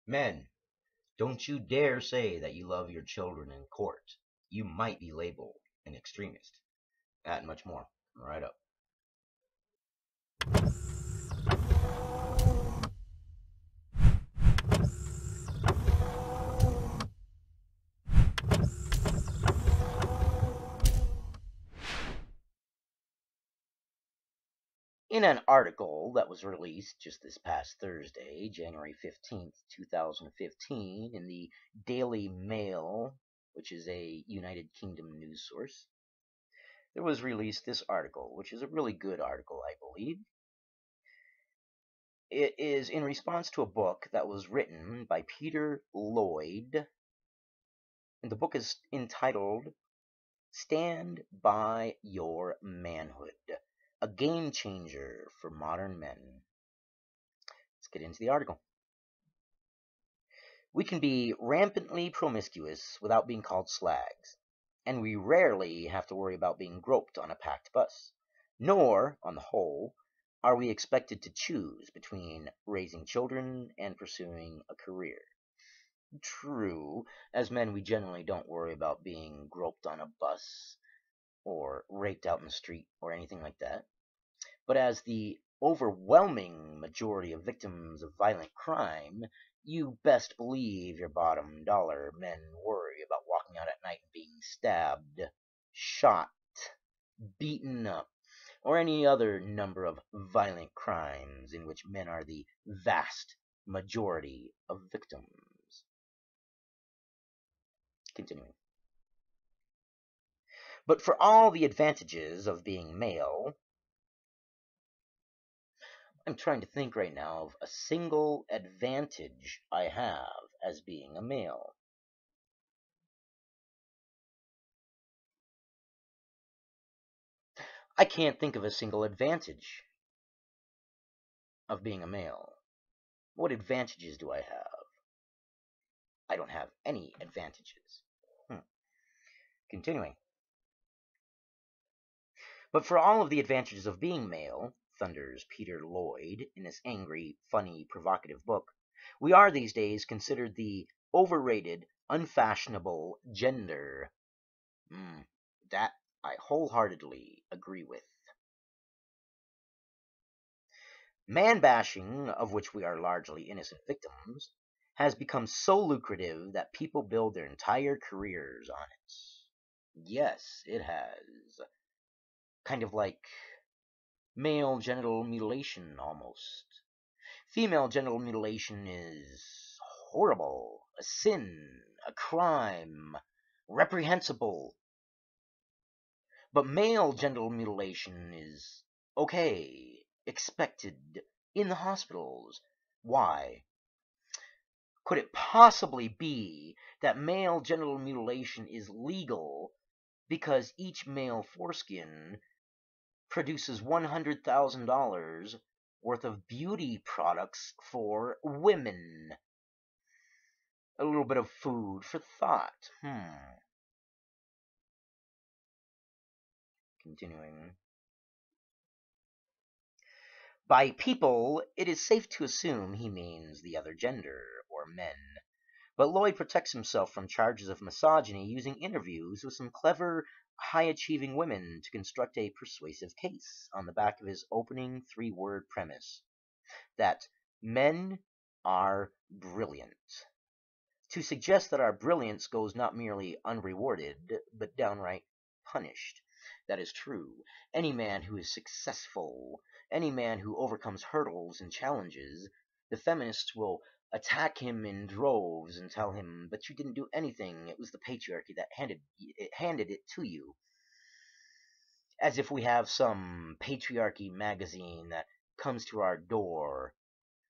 Men, don't you dare say that you love your children in court. You might be labeled an extremist. That and much more. Right up. In an article that was released just this past Thursday, January 15th, 2015, in the Daily Mail, which is a United Kingdom news source, there was released this article, which is a really good article, I believe. It is in response to a book that was written by Peter Lloyd, and the book is entitled Stand by Your Manhood, a game changer for modern men. Let's get into the article. We can be rampantly promiscuous without being called slags, and we rarely have to worry about being groped on a packed bus. Nor, on the whole, are we expected to choose between raising children and pursuing a career. True, as men we generally don't worry about being groped on a bus or raped out in the street or anything like that. But as the overwhelming majority of victims of violent crime, you best believe your bottom dollar men worry about walking out at night and being stabbed, shot, beaten up, or any other number of violent crimes in which men are the vast majority of victims. Continuing. But for all the advantages of being male, I'm trying to think right now of a single advantage I have as being a male. I can't think of a single advantage of being a male. What advantages do I have? I don't have any advantages. Continuing. But for all of the advantages of being male, thunders Peter Lloyd in this angry, funny, provocative book, we are these days considered the overrated, unfashionable gender. That I wholeheartedly agree with. Man bashing, of which we are largely innocent victims, has become so lucrative that people build their entire careers on it. Yes, it has. Kind of like male genital mutilation, almost. Female genital mutilation is horrible, a sin, a crime, reprehensible. But male genital mutilation is okay, expected, in the hospitals. Why? Could it possibly be that male genital mutilation is legal because each male foreskin produces $100,000 worth of beauty products for women? A little bit of food for thought. Continuing. By people, it is safe to assume he means the other gender, or men. But Lloyd protects himself from charges of misogyny using interviews with some clever, high-achieving women to construct a persuasive case on the back of his opening three-word premise that men are brilliant. To suggest that our brilliance goes not merely unrewarded, but downright punished. That is true. Any man who is successful, any man who overcomes hurdles and challenges, the feminists will attack him in droves and tell him, but you didn't do anything. It was the patriarchy that handed it to you. As if we have some patriarchy magazine that comes to our door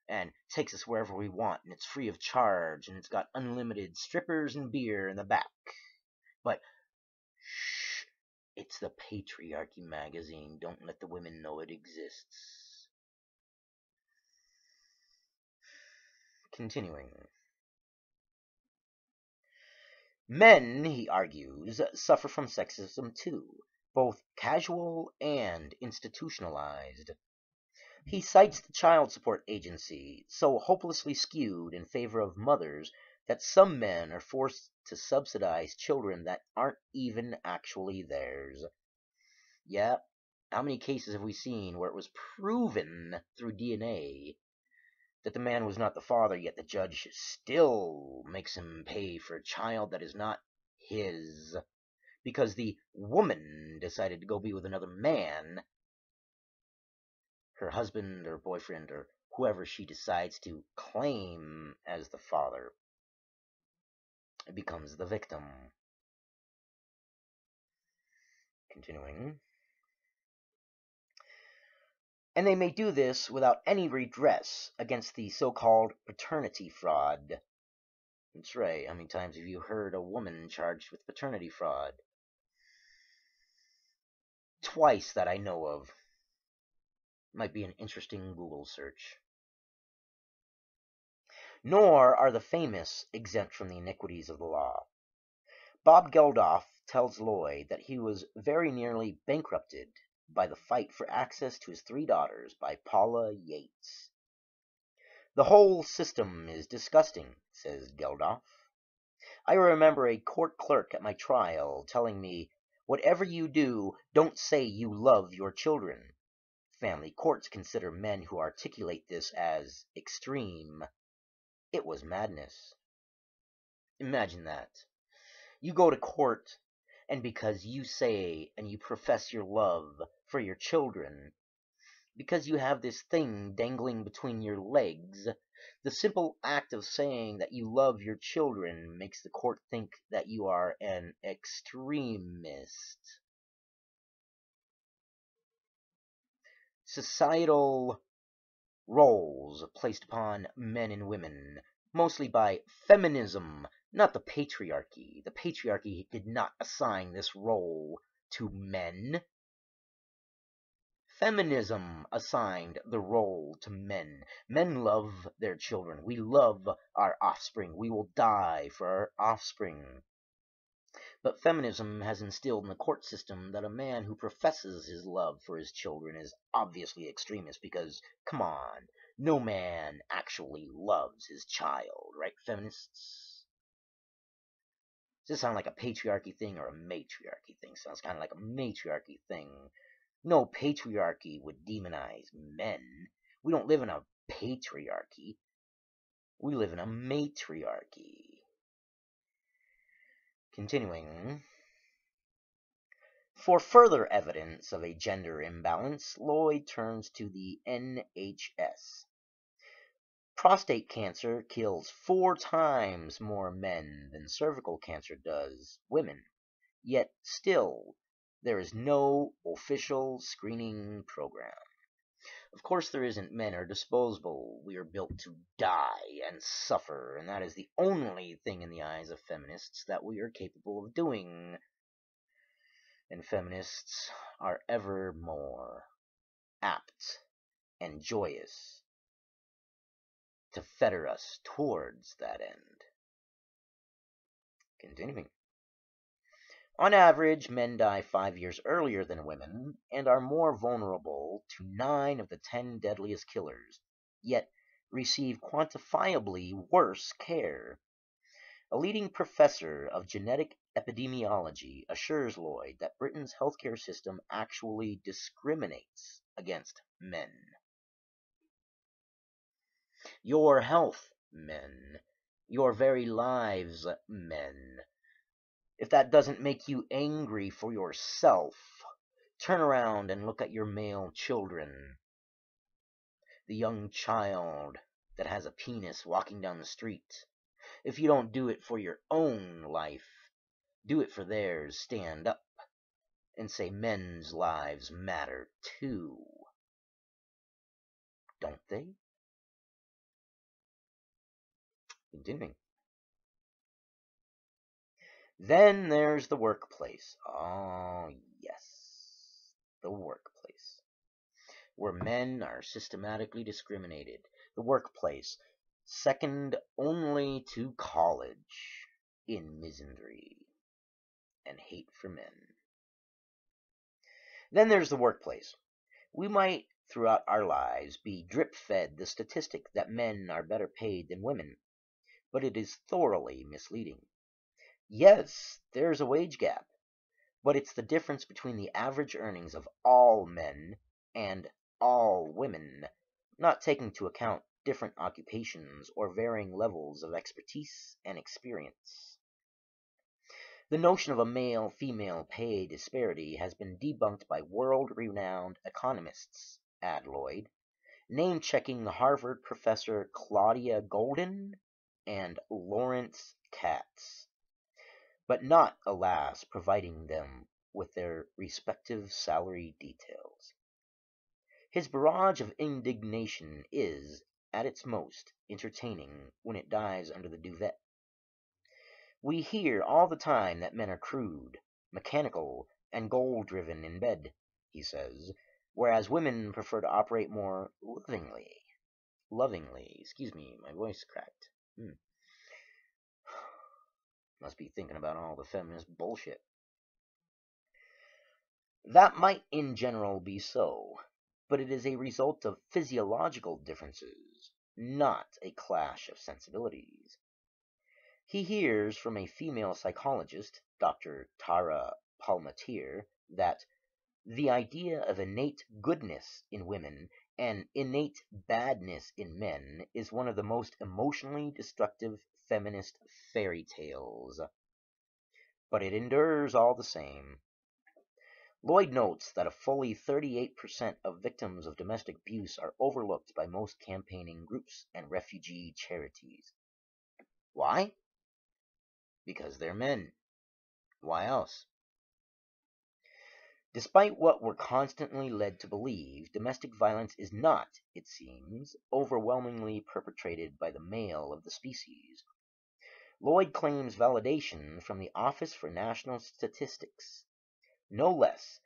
and takes us wherever we want, and it's free of charge, and it's got unlimited strippers and beer in the back. But shh, it's the patriarchy magazine. Don't let the women know it exists. Continuing. Men, he argues, suffer from sexism too, both casual and institutionalized. He cites the child support agency, so hopelessly skewed in favor of mothers that some men are forced to subsidize children that aren't even actually theirs. Yeah, how many cases have we seen where it was proven through DNA that the man was not the father, yet the judge still makes him pay for a child that is not his because the woman decided to go be with another man, her husband or boyfriend or whoever she decides to claim as the father becomes the victim. Continuing. And they may do this without any redress against the so-called paternity fraud. That's right. How many times have you heard a woman charged with paternity fraud? Twice that I know of. Might be an interesting Google search. Nor are the famous exempt from the iniquities of the law. Bob Geldof tells Lloyd that he was very nearly bankrupted by the fight for access to his 3 daughters by Paula Yates. The whole system is disgusting, says Geldof. I remember a court clerk at my trial telling me, whatever you do, don't say you love your children. Family courts consider men who articulate this as extreme. It was madness. Imagine that. You go to court, and because you say and you profess your love for your children, because you have this thing dangling between your legs, the simple act of saying that you love your children makes the court think that you are an extremist. Societal roles placed upon men and women, mostly by feminism, not the patriarchy. The patriarchy did not assign this role to men. Feminism assigned the role to men. Men love their children. We love our offspring. We will die for our offspring. But feminism has instilled in the court system that a man who professes his love for his children is obviously extremist because, come on, no man actually loves his child, right, feminists? Does this sound like a patriarchy thing or a matriarchy thing? Sounds kind of like a matriarchy thing. No patriarchy would demonize men. We don't live in a patriarchy. We live in a matriarchy. Continuing. For further evidence of a gender imbalance, Lloyd turns to the NHS. Prostate cancer kills 4 times more men than cervical cancer does women. Yet still, there is no official screening program. Of course there isn't. Men are disposable. We are built to die and suffer, and that is the only thing in the eyes of feminists that we are capable of doing. And feminists are ever more apt and joyous to fetter us towards that end. Continuing. On average, men die 5 years earlier than women and are more vulnerable to 9 of the 10 deadliest killers, yet receive quantifiably worse care. A leading professor of genetic epidemiology assures Lloyd that Britain's healthcare system actually discriminates against men. Your health, men. Your very lives, men. If that doesn't make you angry for yourself, turn around and look at your male children. The young child that has a penis walking down the street. If you don't do it for your own life, do it for theirs. Stand up and say men's lives matter too. Don't they? Continuing. Then there's the workplace. Oh, yes. The workplace. Where men are systematically discriminated. The workplace. Second only to college in misandry and hate for men. Then there's the workplace. We might throughout our lives be drip-fed the statistic that men are better paid than women, but it is thoroughly misleading. Yes, there's a wage gap, but it's the difference between the average earnings of all men and all women, not taking into account different occupations or varying levels of expertise and experience. The notion of a male-female pay disparity has been debunked by world-renowned economists, add Lloyd, name-checking Harvard professor Claudia Golden and Lawrence Katz, but not, alas, providing them with their respective salary details. His barrage of indignation is, at its most, entertaining when it dies under the duvet. We hear all the time that men are crude, mechanical, and goal-driven in bed, he says, whereas women prefer to operate more lovingly. Excuse me, my voice cracked. Must be thinking about all the feminist bullshit. That might in general be so, but it is a result of physiological differences, not a clash of sensibilities. He hears from a female psychologist, Dr. Tara Palmatier, that the idea of innate goodness in women and innate badness in men is one of the most emotionally destructive feminist fairy tales. But it endures all the same. Lloyd notes that a fully 38% of victims of domestic abuse are overlooked by most campaigning groups and refugee charities. Why? Because they're men. Why else? Despite what we're constantly led to believe, domestic violence is not, it seems, overwhelmingly perpetrated by the male of the species. Lloyd claims validation from the Office for National Statistics, no less.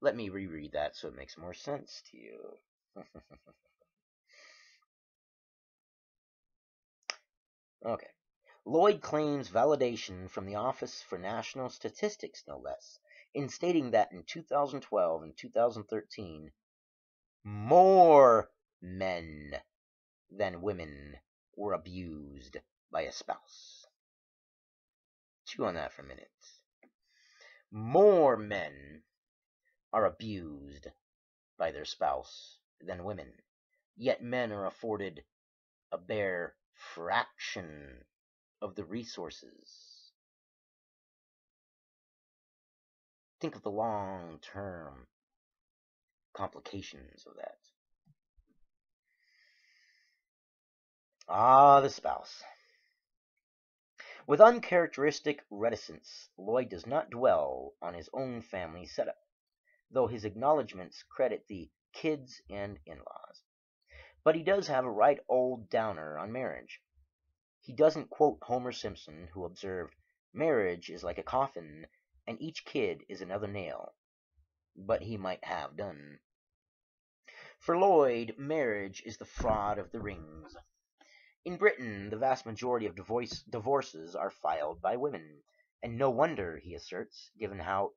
Let me reread that so it makes more sense to you. Okay. Lloyd claims validation from the Office for National Statistics, no less, in stating that in 2012 and 2013, more men than women were abused by a spouse. Chew on that for a minute. More men are abused by their spouse than women, yet men are afforded a bare fraction of the resources. Think of the long-term complications of that. The spouse. With uncharacteristic reticence, Lloyd does not dwell on his own family setup, though his acknowledgments credit the kids and in-laws. But he does have a right old downer on marriage. He doesn't quote Homer Simpson, who observed, "Marriage is like a coffin, and each kid is another nail." But he might have done. For Lloyd, marriage is the fraud of the rings. In Britain, the vast majority of divorces are filed by women, and no wonder, he asserts, given how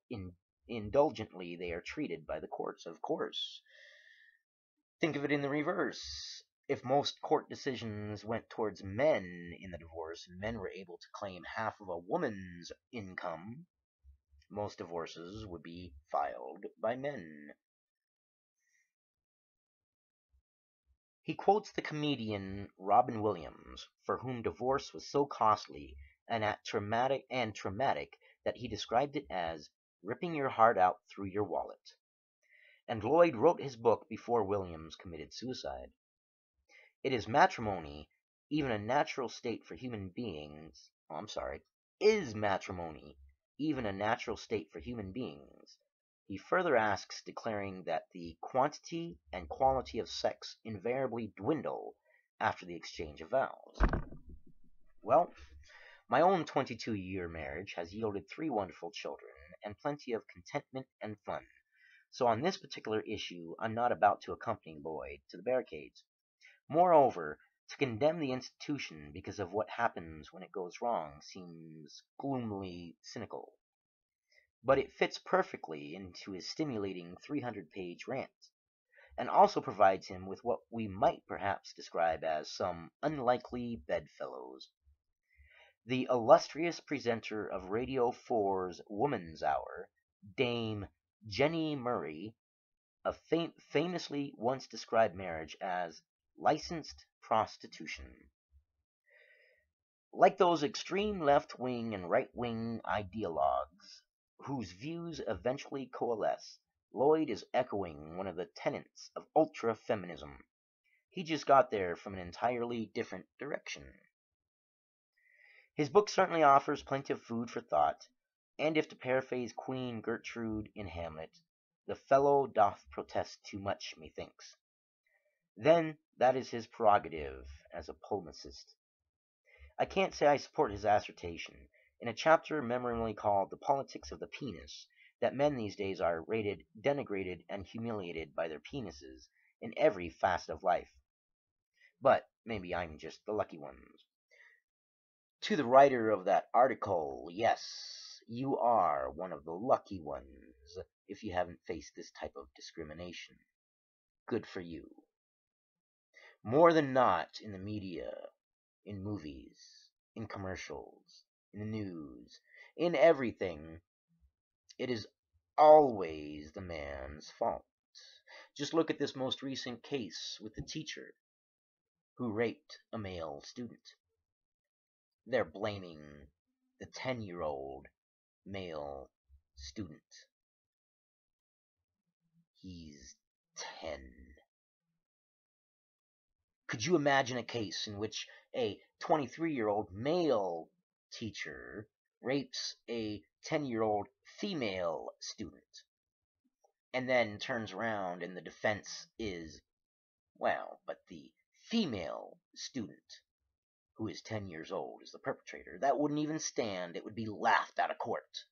indulgently they are treated by the courts, of course. Think of it in the reverse. If most court decisions went towards men in the divorce, and men were able to claim half of a woman's income, most divorces would be filed by men. He quotes the comedian Robin Williams, for whom divorce was so costly and traumatic that he described it as ripping your heart out through your wallet. And Lloyd wrote his book before Williams committed suicide. It is matrimony, even a natural state for human beings. Is matrimony even a natural state for human beings? He further asks, declaring that the quantity and quality of sex invariably dwindle after the exchange of vows. Well, my own 22-year marriage has yielded 3 wonderful children and plenty of contentment and fun. So on this particular issue, I'm not about to accompany Lloyd to the barricades. Moreover, to condemn the institution because of what happens when it goes wrong seems gloomily cynical. but it fits perfectly into his stimulating 300-page rant, and also provides him with what we might perhaps describe as some unlikely bedfellows. The illustrious presenter of Radio 4's Woman's Hour, Dame Jenny Murray, famously once described marriage as licensed prostitution. Like those extreme left-wing and right-wing ideologues whose views eventually coalesce, Lloyd is echoing one of the tenets of ultra-feminism. He just got there from an entirely different direction. His book certainly offers plenty of food for thought, and if to paraphrase Queen Gertrude in Hamlet, the fellow doth protest too much, methinks. Then that is his prerogative as a polemicist. I can't say I support his assertion, in a chapter memorably called The Politics of the Penis, that men these days are rated, denigrated, and humiliated by their penises in every facet of life. But maybe I'm just the lucky ones. To the writer of that article, yes, you are one of the lucky ones if you haven't faced this type of discrimination. Good for you. More than not, in the media, in movies, in commercials, in the news, in everything, it is always the man's fault. Just look at this most recent case with the teacher who raped a male student. They're blaming the 10-year-old male student. He's 10. Could you imagine a case in which a 23-year-old male teacher rapes a 10-year-old female student and then turns around and the defense is, well, but the female student who is 10 years old is the perpetrator? That wouldn't even stand. It would be laughed out of court.